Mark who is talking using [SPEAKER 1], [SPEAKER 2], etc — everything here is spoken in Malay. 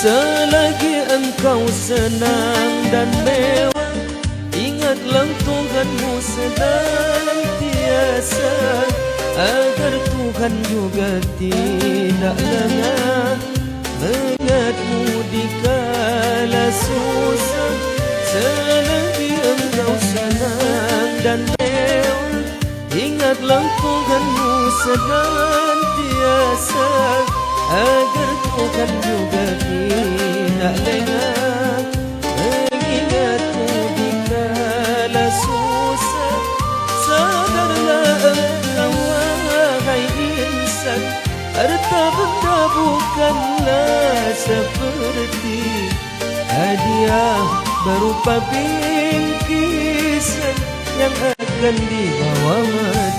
[SPEAKER 1] Selagi engkau senang dan mewah, ingatlah Tuhanmu senantiasa, agar Tuhan juga tidak lengah mengingatmu di kala susah. Selagi engkau senang dan mewah, ingatlah Tuhanmu senantiasa, agar Tuhan juga tidak lengah mengingatmu di kala susah. Sadarlah engkau wahai insan, harta benda bukanlah seperti hadiah berupa bingkisan yang akan dibawa mati.